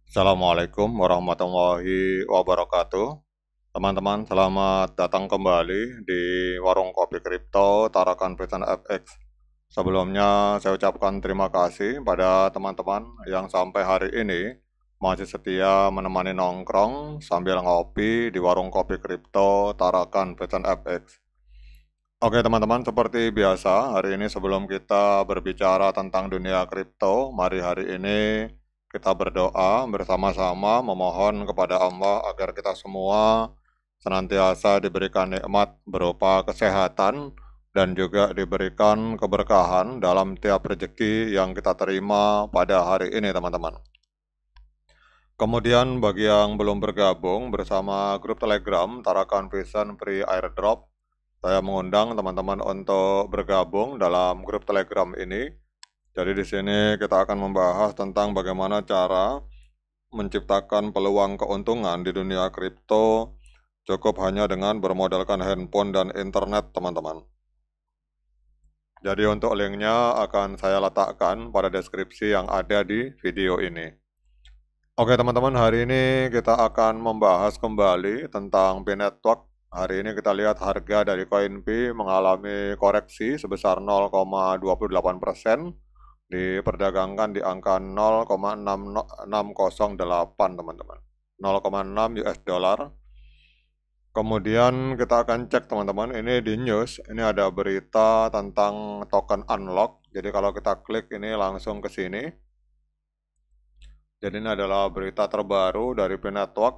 Assalamualaikum warahmatullahi wabarakatuh. Teman-teman, selamat datang kembali di Warung Kopi Kripto Tarakan Pesan FX. Sebelumnya, saya ucapkan terima kasih pada teman-teman yang sampai hari ini masih setia menemani nongkrong sambil ngopi di Warung Kopi Kripto Tarakan Pesan FX. Oke teman-teman, seperti biasa, hari ini sebelum kita berbicara tentang dunia kripto, mari hari ini kita berdoa bersama-sama memohon kepada Allah agar kita semua senantiasa diberikan nikmat berupa kesehatan dan juga diberikan keberkahan dalam tiap rezeki yang kita terima pada hari ini teman-teman. Kemudian bagi yang belum bergabung bersama grup Telegram Tarakan Vision Free Airdrop, saya mengundang teman-teman untuk bergabung dalam grup Telegram ini. Jadi di sini kita akan membahas tentang bagaimana cara menciptakan peluang keuntungan di dunia kripto cukup hanya dengan bermodalkan handphone dan internet, teman-teman. Jadi untuk linknya akan saya letakkan pada deskripsi yang ada di video ini. Oke teman-teman, hari ini kita akan membahas kembali tentang P-Network. Hari ini kita lihat harga dari koin P mengalami koreksi sebesar 0,28%, diperdagangkan di angka 0,6608 teman-teman, 0,6 US dollar. Kemudian kita akan cek teman-teman, ini di news, ini ada berita tentang token unlock. Jadi kalau kita klik ini langsung ke sini. Jadi ini adalah berita terbaru dari P-Network.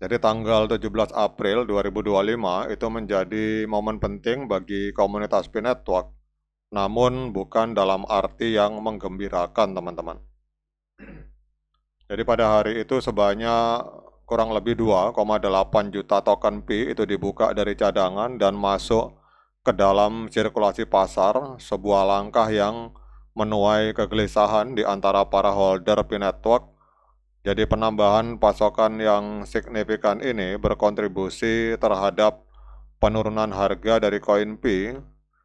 Jadi tanggal 17 April 2025 itu menjadi momen penting bagi komunitas P-Network, namun bukan dalam arti yang menggembirakan teman-teman. Jadi pada hari itu sebanyak kurang lebih 2,8 juta token P itu dibuka dari cadangan dan masuk ke dalam sirkulasi pasar, sebuah langkah yang menuai kegelisahan di antara para holder P-Network. Jadi penambahan pasokan yang signifikan ini berkontribusi terhadap penurunan harga dari koin P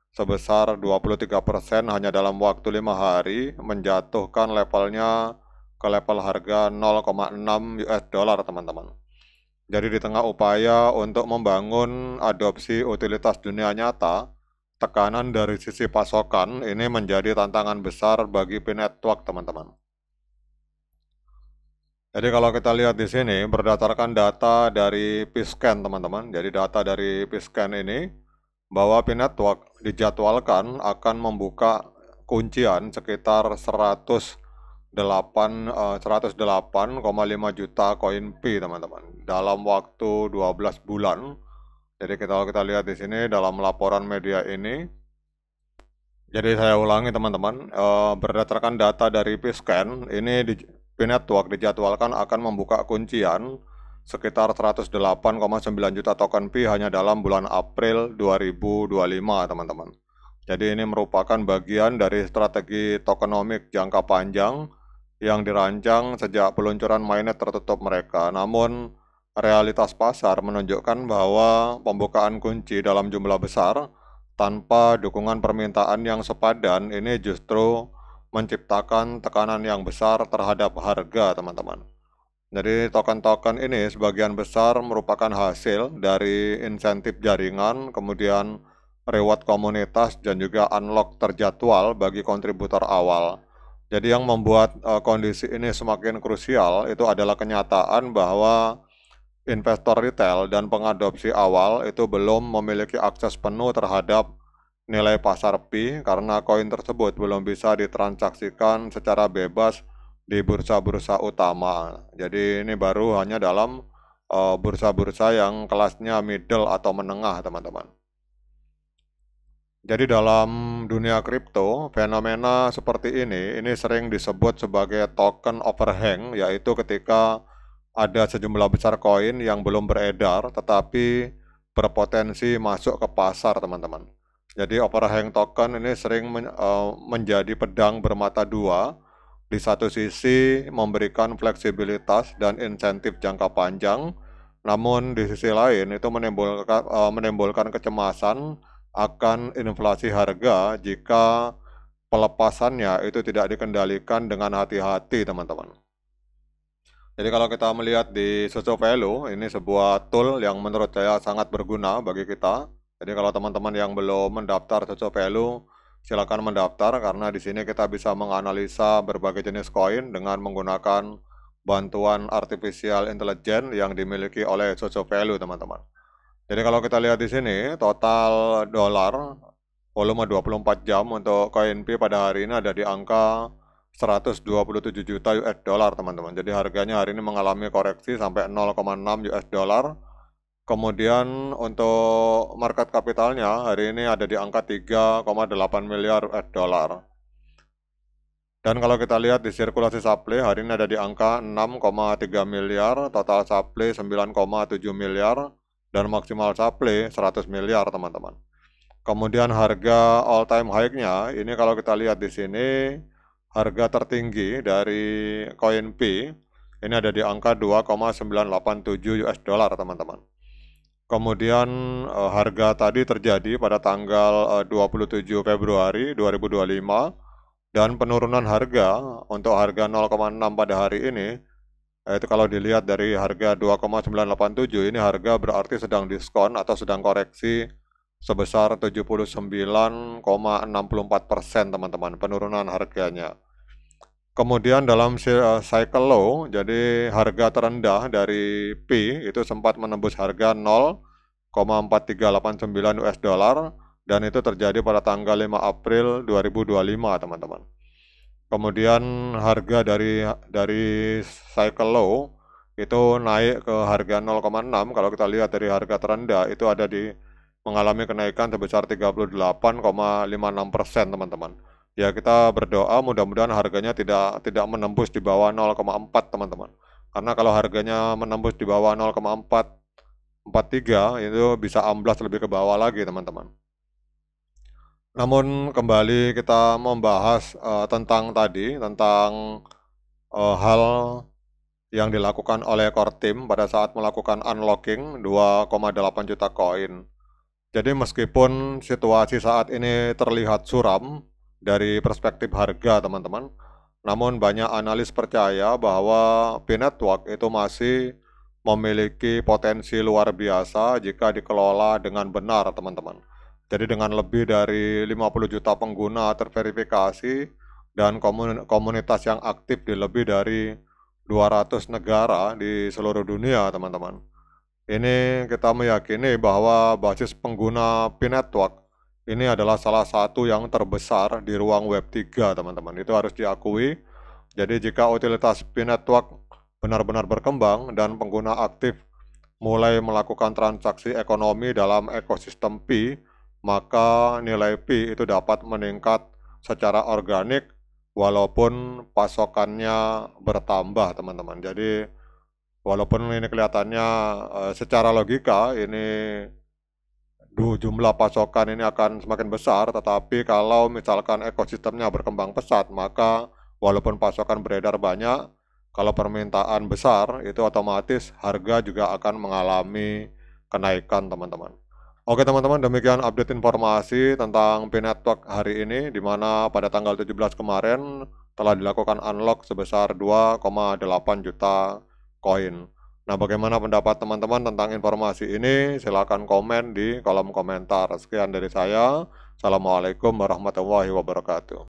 sebesar 23% hanya dalam waktu 5 hari, menjatuhkan levelnya ke level harga 0,6 US dollar teman-teman. Jadi di tengah upaya untuk membangun adopsi utilitas dunia nyata, tekanan dari sisi pasokan ini menjadi tantangan besar bagi P-Network teman-teman. Jadi kalau kita lihat di sini berdasarkan data dari P-Scan teman-teman. Jadi data dari P-Scan ini bahwa P-Network dijadwalkan akan membuka kuncian sekitar 108,5 juta koin P teman-teman dalam waktu 12 bulan. Jadi kalau kita lihat di sini dalam laporan media ini, jadi saya ulangi teman-teman, berdasarkan data dari P-Scan ini P-Network dijadwalkan akan membuka kuncian sekitar 108,9 juta token P hanya dalam bulan April 2025 teman-teman. Jadi ini merupakan bagian dari strategi tokenomik jangka panjang yang dirancang sejak peluncuran mainnet tertutup mereka. Namun realitas pasar menunjukkan bahwa pembukaan kunci dalam jumlah besar tanpa dukungan permintaan yang sepadan ini justru menciptakan tekanan yang besar terhadap harga teman-teman. Jadi token-token ini sebagian besar merupakan hasil dari insentif jaringan, kemudian reward komunitas dan juga unlock terjadwal bagi kontributor awal. Jadi yang membuat kondisi ini semakin krusial itu adalah kenyataan bahwa investor retail dan pengadopsi awal itu belum memiliki akses penuh terhadap nilai pasar P karena koin tersebut belum bisa ditransaksikan secara bebas di bursa-bursa utama. Jadi ini baru hanya dalam bursa-bursa yang kelasnya middle atau menengah, teman-teman. Jadi dalam dunia kripto, fenomena seperti ini sering disebut sebagai token overhang, yaitu ketika ada sejumlah besar koin yang belum beredar, tetapi berpotensi masuk ke pasar, teman-teman. Jadi overhang token ini sering menjadi pedang bermata dua. Di satu sisi memberikan fleksibilitas dan insentif jangka panjang, namun di sisi lain itu menimbulkan kecemasan akan inflasi harga jika pelepasannya itu tidak dikendalikan dengan hati-hati, teman-teman. Jadi kalau kita melihat di Socio Value, ini sebuah tool yang menurut saya sangat berguna bagi kita. Jadi kalau teman-teman yang belum mendaftar Socio Value, silakan mendaftar karena di sini kita bisa menganalisa berbagai jenis koin dengan menggunakan bantuan artificial intelligence yang dimiliki oleh Socio Value, teman-teman. Jadi kalau kita lihat di sini, total dolar volume 24 jam untuk koin P pada hari ini ada di angka 127 juta US dollar, teman-teman. Jadi harganya hari ini mengalami koreksi sampai 0,6 US dollar. Kemudian untuk market kapitalnya hari ini ada di angka 3,8 miliar US dollar. Dan kalau kita lihat di sirkulasi supply hari ini ada di angka 6,3 miliar, total supply 9,7 miliar, dan maksimal supply 100 miliar, teman-teman. Kemudian harga all time high-nya ini kalau kita lihat di sini harga tertinggi dari koin P ini ada di angka 2,987 US dollar, teman-teman. Kemudian harga tadi terjadi pada tanggal 27 Februari 2025 dan penurunan harga untuk harga 0,6 pada hari ini itu kalau dilihat dari harga 2,987 ini harga berarti sedang diskon atau sedang koreksi sebesar 79,64%, teman-teman, penurunan harganya. Kemudian dalam cycle low, jadi harga terendah dari P itu sempat menembus harga 0,4389 US dollar dan itu terjadi pada tanggal 5 April 2025, teman-teman. Kemudian harga dari cycle low itu naik ke harga 0,6. Kalau kita lihat dari harga terendah itu ada di mengalami kenaikan sebesar 38,56%, teman-teman. Ya kita berdoa mudah-mudahan harganya tidak menembus di bawah 0,4, teman-teman. Karena kalau harganya menembus di bawah 0,443 itu bisa amblas lebih ke bawah lagi, teman-teman. Namun kembali kita membahas tentang hal yang dilakukan oleh core team pada saat melakukan unlocking 2,8 juta koin. Jadi meskipun situasi saat ini terlihat suram dari perspektif harga, teman-teman, namun banyak analis percaya bahwa P-Network itu masih memiliki potensi luar biasa jika dikelola dengan benar, teman-teman. Jadi dengan lebih dari 50 juta pengguna terverifikasi dan komunitas yang aktif di lebih dari 200 negara di seluruh dunia, teman-teman. Ini kita meyakini bahwa basis pengguna P-Network ini adalah salah satu yang terbesar di ruang Web3, teman-teman. Itu harus diakui. Jadi jika utilitas P-Network benar-benar berkembang dan pengguna aktif mulai melakukan transaksi ekonomi dalam ekosistem P, maka nilai P itu dapat meningkat secara organik walaupun pasokannya bertambah, teman-teman. Jadi walaupun ini kelihatannya secara logika ini jumlah pasokan ini akan semakin besar, tetapi kalau misalkan ekosistemnya berkembang pesat, maka walaupun pasokan beredar banyak, kalau permintaan besar, itu otomatis harga juga akan mengalami kenaikan, teman-teman. Oke, teman-teman, demikian update informasi tentang P-Network hari ini, di mana pada tanggal 17 kemarin telah dilakukan unlock sebesar 2,8 juta koin. Nah, bagaimana pendapat teman-teman tentang informasi ini? Silakan komen di kolom komentar. Sekian dari saya. Assalamualaikum warahmatullahi wabarakatuh.